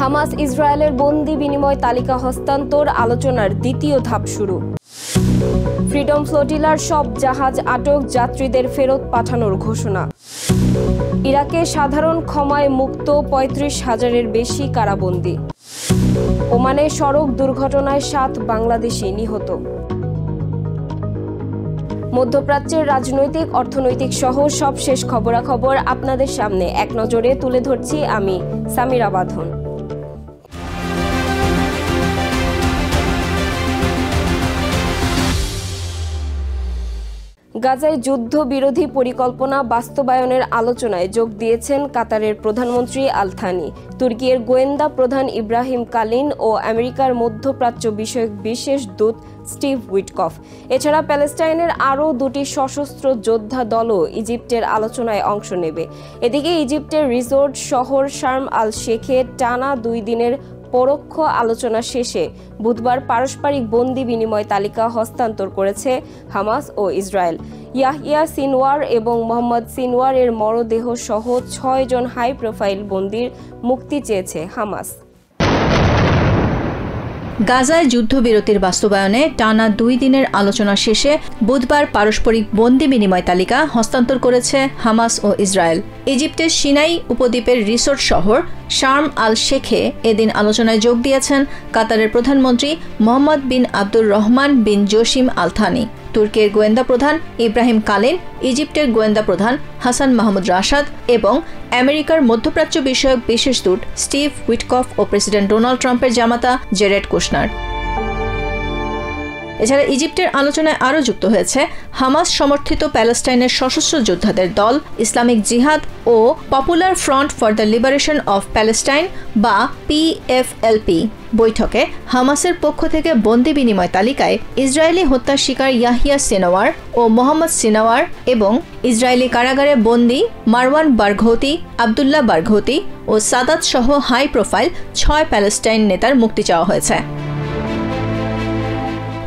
Hamas ইসরায়েলের বন্দি বিনিময় তালিকা হস্তান্তর আলোচনার দ্বিতীয় ধাপ শুরু। ফ্রিডম ফ্লোটিলার সব জাহাজ আটক, যাত্রীদের ফেরত পাঠানোর ঘোষণা। ইরাকে সাধারণ ক্ষমায় মুক্ত ৩৫,০০০-এর বেশি কারাবন্দী। ওমানে সড়ক দুর্ঘটনায় ৭ বাংলাদেশি নিহত। মধ্যপ্রাচ্যের রাজনৈতিক, অর্থনৈতিক সহ সবশেষ খবরাখবর আপনাদের সামনে এক নজরে তুলে ধরছি আমি সামিরা বাঁধন। গাজায় যুদ্ধবিরোধী পরিকল্পনা বাস্তবায়নের আলোচনায় যোগ দিয়েছেন কাতারের প্রধানমন্ত্রী আল থানি, তুর্কির গোয়েন্দা প্রধান ইব্রাহিম কালিন ও আমেরিকার মধ্যপ্রাচ্য বিষয়ক বিশেষ দূত স্টিভ উইটকফ। এছাড়া প্যালেস্টাইনের আরও 2টি সশস্ত্র যোদ্ধা দলও ইজিপ্টের আলোচনায় অংশ নেবে। এদিকে ইজিপ্টের রিসোর্ট শহর শার্ম আল শেখে টানা 2 দিনের পরোক্ষ আলোচনা শেষে বুধবার পারস্পরিক বন্দি বিনিময় তালিকা হস্তান্তর করেছে হামাস ও ইসরায়েল। ইয়াহিয়া সিনওয়ার এবং মোহাম্মদ সিনওয়ারের মরদেহ সহ 6 জন হাই প্রোফাইল বন্দির মুক্তি চেয়েছে হামাস। গাজায় যুদ্ধবিরতির বাস্তবায়নে টানা 2 দিনের আলোচনা শেষে বুধবার পারস্পরিক বন্দি বিনিময় তালিকা হস্তান্তর করেছে হামাস ও ইসরায়েল। ইজিপ্টের সিনাই উপদ্বীপের রিসোর্ট শহর শার্ম আল শেখে এদিন আলোচনায় যোগ দিয়েছেন কাতারের প্রধানমন্ত্রী মোহাম্মদ বিন আব্দুর রহমান বিন জসিম আল থানি, তুর্কির গোয়েন্দা প্রধান ইব্রাহিম কালিন, ইজিপ্টের গোয়েন্দা প্রধান হাসান মাহমুদ রাশাদ এবং আমেরিকার মধ্যপ্রাচ্য বিষয়ক বিশেষ দূত স্টিভ উইটকফ ও প্রেসিডেন্ট ডোনাল্ড ট্রাম্পের জামাতা জেরেড কুশনার। এছাড়া ইজিপ্টের আলোচনায় আরও যুক্ত হয়েছে হামাস সমর্থিত প্যালেস্টাইনের সশস্ত্র যোদ্ধাদের দল ইসলামিক জিহাদ ও popular front for the liberation of Palestine বা PFLP। বৈঠকে হামাসের পক্ষ থেকে বন্দি বিনিময় তালিকায় ইসরায়েলি হত্যার শিকার ইয়াহিয়া সিনওয়ার ও মোহাম্মদ সিনওয়ার এবং ইসরায়েলি কারাগারে বন্দি মারওয়ান বারঘৌতি, আবদুল্লাহ বারঘৌতি ও সাদাত সহ হাই প্রোফাইল 6 প্যালেস্টাইন নেতার মুক্তি চাওয়া হয়েছে।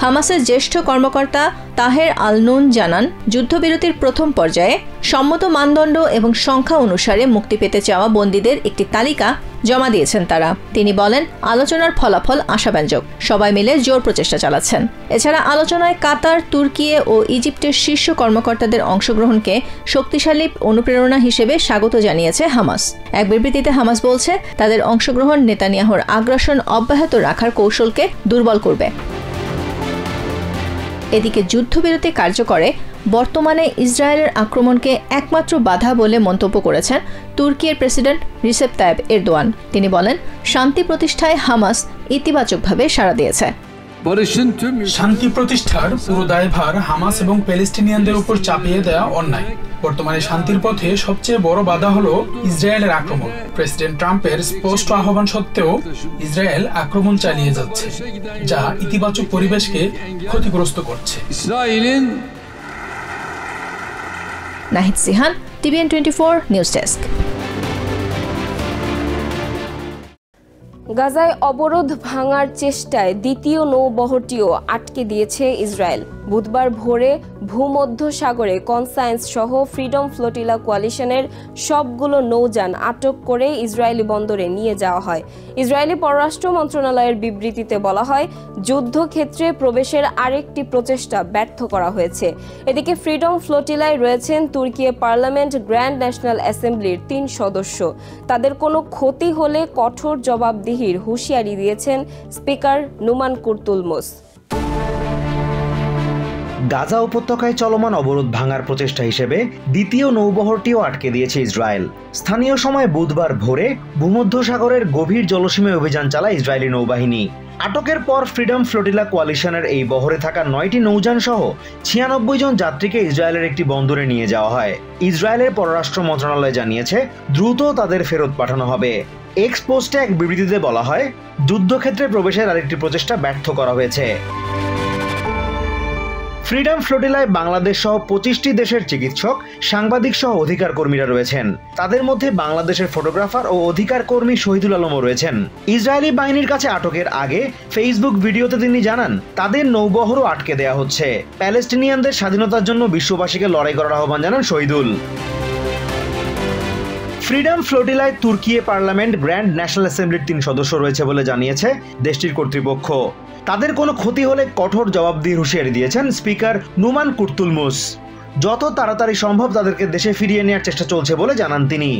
হামাসের জ্যেষ্ঠ কর্মকর্তা তাহের আল নুন জানান, যুদ্ধবিরতির প্রথম পর্যায়ে সম্মত মানদণ্ড এবং সংখ্যা অনুসারে মুক্তি পেতে চাওয়া বন্দীদের একটি তালিকা জমা দিয়েছেন তারা। তিনি বলেন, আলোচনার ফলাফল আশাব্যঞ্জক, সবাই মিলে জোর প্রচেষ্টা চালাচ্ছেন। এছাড়া আলোচনায় কাতার, তুর্কি ও ইজিপ্টের শীর্ষ কর্মকর্তাদের অংশগ্রহণকে শক্তিশালী অনুপ্রেরণা হিসেবে স্বাগত জানিয়েছে হামাস। এক বিবৃতিতে হামাস বলছে, তাদের অংশগ্রহণ নেতানিয়াহুর আগ্রাসন অব্যাহত রাখার কৌশলকে দুর্বল করবে। এদিকে যুদ্ধবিরতি কার্যকরে বর্তমানে ইসরায়েলের আক্রমণকে একমাত্র বাধা বলে মন্তব্য করেছেন তুর্কির প্রেসিডেন্ট রিসেপ তাইপ এরদোয়ান। তিনি বলেন, শান্তি প্রতিষ্ঠায় হামাস ইতিবাচকভাবে সাড়া দিয়েছে। শান্তি প্রতিষ্ঠার পুরো দায়ভার হামাস এবং প্যালেস্টিনিয়ানদের উপর চাপিয়ে দেওয়া অন্যায়। বর্তমানে শান্তির পথে সবচেয়ে বড় বাধা হলো ইসরায়েলের আক্রমণ। প্রেসিডেন্ট ট্রাম্পের স্পষ্ট আহ্বান সত্ত্বেও ইসরায়েল আক্রমণ চালিয়ে যাচ্ছে, যা ইতিবাচক পরিবেশকে ক্ষতিগ্রস্ত করছে। Nahid Sihan, TVN 24 news desk. গাজায় অবরোধ ভাঙার চেষ্টায় দ্বিতীয় নৌবহরটিও আটকে দিয়েছে ইসরায়েল। বুধবার ভোরে ভূমধ্যসাগরে কনসায়েন্স সহ ফ্রিডম ফ্লোটিলা কোয়ালিশনের সবগুলো নৌযান আটক করে ইসরায়েলি বন্দরে নিয়ে যাওয়া হয়। ইসরায়েলি পররাষ্ট্র মন্ত্রণালয়ের বিবৃতিতে বলা হয়, যুদ্ধক্ষেত্রে প্রবেশের আরেকটি প্রচেষ্টা ব্যর্থ করা হয়েছে। এদিকে ফ্রিডম ফ্লোটিলায় রয়েছেন তুর্কির পার্লামেন্ট গ্র্যান্ড ন্যাশনাল অ্যাসেম্বলির 3 সদস্য। তাদের কোনো ক্ষতি হলে কঠোর জবাবদিহির হুঁশিয়ারি দিয়েছেন স্পিকার নুমান কুর্তুলমুস। গাজা উপত্যকায় চলমান অবরোধ ভাঙার প্রচেষ্টা হিসেবে দ্বিতীয় নৌবহরটিও আটকে দিয়েছে ইসরায়েল। স্থানীয় সময় বুধবার ভোরে ভূমধ্যসাগরের গভীর জলসীমায় অভিযান চালায় ইসরায়েলি নৌবাহিনী। আটকের পর ফ্রিডম ফ্লোটিলা কোয়ালিশনের এই বহরে থাকা 9টি নৌযান সহ 96 জন যাত্রীকে ইসরায়েলের একটি বন্দরে নিয়ে যাওয়া হয়। ইসরায়েলের পররাষ্ট্র মন্ত্রণালয় জানিয়েছে, দ্রুত তাদের ফেরত পাঠানো হবে। এক্স পোস্টে এক বিবৃতিতে বলা হয়, যুদ্ধক্ষেত্রে প্রবেশের আরেকটি প্রচেষ্টা ব্যর্থ করা হয়েছে। ফ্রিডম ফ্লোটিলায় বাংলাদেশ সহ 25টি দেশের চিকিৎসক, সাংবাদিক সহ অধিকার কর্মীরা রয়েছেন। তাদের মধ্যে বাংলাদেশের ফটোগ্রাফার ও অধিকার কর্মী শহীদুল আলমও রয়েছেন। ইসরায়েলি বাহিনীর কাছে আটকের আগে ফেসবুক ভিডিওতে তিনি জানান, তাদের নৌবহরও আটকে দেয়া হচ্ছে। প্যালেস্টিনিয়ানদের স্বাধীনতার জন্য বিশ্ববাসীকে লড়াই করার আহ্বান জানান শহীদুল। ফ্রিডম ফ্লোটিলায় তুর্কিয়ে পার্লামেন্ট গ্র্যান্ড ন্যাশনাল অ্যাসেম্বলির 3 সদস্য রয়েছে বলে জানিয়েছে দেশটির কর্তৃপক্ষ। তাদের কোনো ক্ষতি হলে কঠোর জবাবদিহির হুঁশিয়ারি দিয়েছেন স্পিকার নুমান কুর্তুলমুস। যত তাড়াতাড়ি সম্ভব তাদেরকে দেশে ফিরিয়ে নেওয়ার চেষ্টা চলছে বলে জানান তিনি।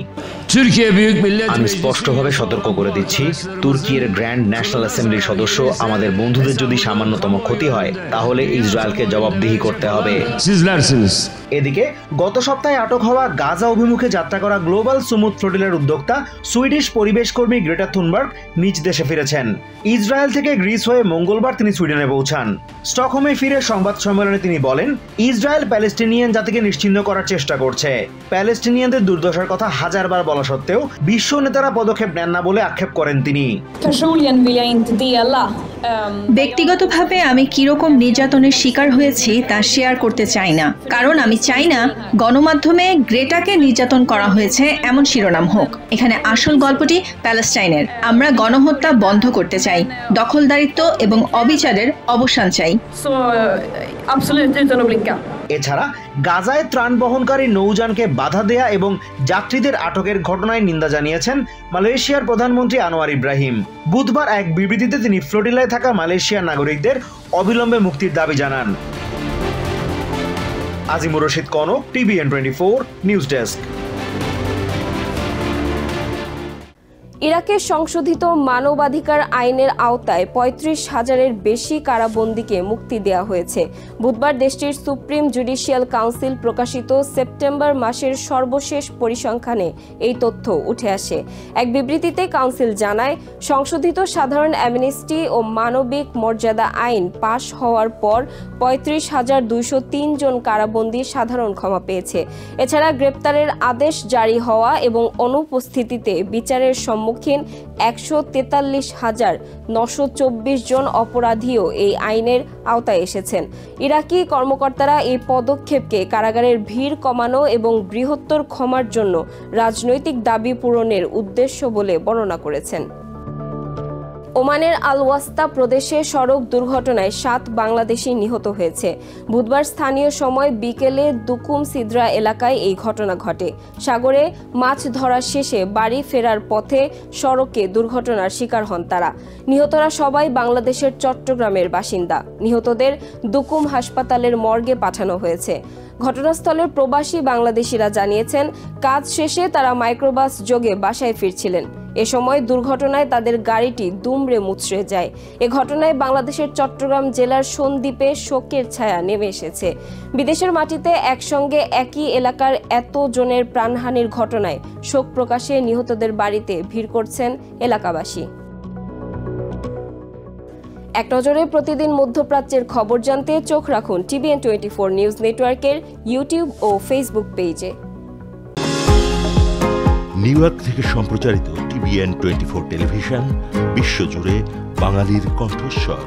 আমি স্পষ্টভাবে সতর্ক করে দিচ্ছি, তুর্কির গ্র্যান্ড ন্যাশনাল অ্যাসেম্বলির সদস্য আমাদের বন্ধুদের যদি সামান্যতম ক্ষতি হয় তাহলে ইসরায়েলকে জবাবদিহি করতে হবে। এদিকে গত সপ্তাহে আটক হওয়া গাজা অভিমুখে যাত্রা করা গ্লোবাল সুমুদ ফ্লোটিলার উদ্যোক্তা সুইডিশ পরিবেশ কর্মী গ্রেটা থুনবার্গ নিজ দেশে ফিরেছেন। ইসরায়েল থেকে গ্রিস হয়ে মঙ্গলবার তিনি সুইডেনে পৌঁছান। স্টকহোমে ফিরে সংবাদ সম্মেলনে তিনি বলেন, ইসরায়েল প্যালেস্টিনিয়ান জাতিকে নিশ্চিহ্ন করার চেষ্টা করছে। প্যালেস্টিনিয়ানদের দুর্দশার কথা হাজারবার বলা সত্ত্বেও বিশ্ব নেতারা পদক্ষেপ নেন না বলে আক্ষেপ করেন তিনি। ব্যক্তিগতভাবে আমি কিরকম নির্যাতনের শিকার হয়েছি তা শেয়ার করতে চাই না, কারণ আমি চাই না গণমাধ্যমে গ্রেটাকে নির্যাতন করা হয়েছে এমন শিরোনাম হোক। এখানে আসল গল্পটি প্যালেস্টাইনের। আমরা গণহত্যা বন্ধ করতে চাই, দখলদারিত্ব এবং অবিচারের অবসান চাই। এছাড়া গাজায় ত্রাণ বহনকারী নৌযানকে বাধা দেয়া এবং যাত্রীদের আটকের ঘটনায় নিন্দা জানিয়েছেন মালয়েশিয়ার প্রধানমন্ত্রী আনোয়ার ইব্রাহিম। বুধবার এক বিবৃতিতে তিনি ফ্লোটিলায় থাকা মালয়েশিয়ার নাগরিকদের অবিলম্বে মুক্তির দাবি জানান। Azimur Rashid Kanak, TVN24 news desk. ইরাকের সংশোধিত মানবাধিকার আইনের আওতায় ৩৫,০০০-এর বেশি কারাবন্দীকে মুক্তি দেওয়া হয়েছে। বুধবার দেশটির সুপ্রিম জুডিশিয়াল কাউন্সিল প্রকাশিত সেপ্টেম্বর মাসের সর্বশেষ পরিসংখ্যানে এই তথ্য উঠে আসে। এক বিবৃতিতে কাউন্সিল জানায়, সংশোধিত সাধারণ অ্যামনেস্টি ও মানবিক মর্যাদা আইন পাশ হওয়ার পর ৩৫,২০৩ জন কারাবন্দী সাধারণ ক্ষমা পেয়েছে। এছাড়া গ্রেপ্তারের আদেশ জারি হওয়া এবং অনুপস্থিতিতে বিচারের সম্মুখীন ১৪৩,৯২৪ জন অপরাধীও এই আইনের আওতায় এসেছেন। ইরাকি কর্মকর্তারা এই পদক্ষেপকে কারাগারের ভিড় কমানো এবং বৃহত্তর ক্ষমার জন্য রাজনৈতিক দাবি পূরণের উদ্দেশ্য বলে বর্ণনা করেছেন। ওমানের আল ওয়াস্তা প্রদেশে সড়ক দুর্ঘটনায় ৭ বাংলাদেশি নিহত হয়েছে। বুধবার স্থানীয় সময় বিকেলে দুকুম সিদ্রা এলাকায় এই ঘটনা ঘটে। সাগরে মাছ ধরা শেষে বাড়ি ফেরার পথে সড়কে দুর্ঘটনার শিকার হন তারা। নিহতরা সবাই বাংলাদেশের চট্টগ্রামের বাসিন্দা। নিহতদের দুকুম হাসপাতালের মর্গে পাঠানো হয়েছে। ঘটনাস্থলের প্রবাসী বাংলাদেশিরা জানিয়েছেন, কাজ শেষে তারা মাইক্রোবাস যোগে বাসায় ফিরছিলেন। এ সময় দুর্ঘটনায় তাদের গাড়িটি দুমড়ে মুচড়ে যায়। এ ঘটনায় বাংলাদেশের চট্টগ্রাম জেলার সন্দ্বীপে শোকের ছায়া নেমে এসেছে। বিদেশের মাটিতে একসঙ্গে একই এলাকার এত জনের প্রাণহানির ঘটনায় শোক প্রকাশে নিহতদের বাড়িতে ভিড় করছেন এলাকাবাসী। এক নজরে প্রতিদিন মধ্যপ্রাচ্যের খবর জানতে চোখ রাখুন TVN24 নিউজ নেটওয়ার্কের ইউটিউব ও ফেসবুক পেজে। নিউ ইয়র্ক থেকে সম্প্রচারিত TVN24 টেলিভিশন বিশ্বজুড়ে বাঙালির কণ্ঠস্বর।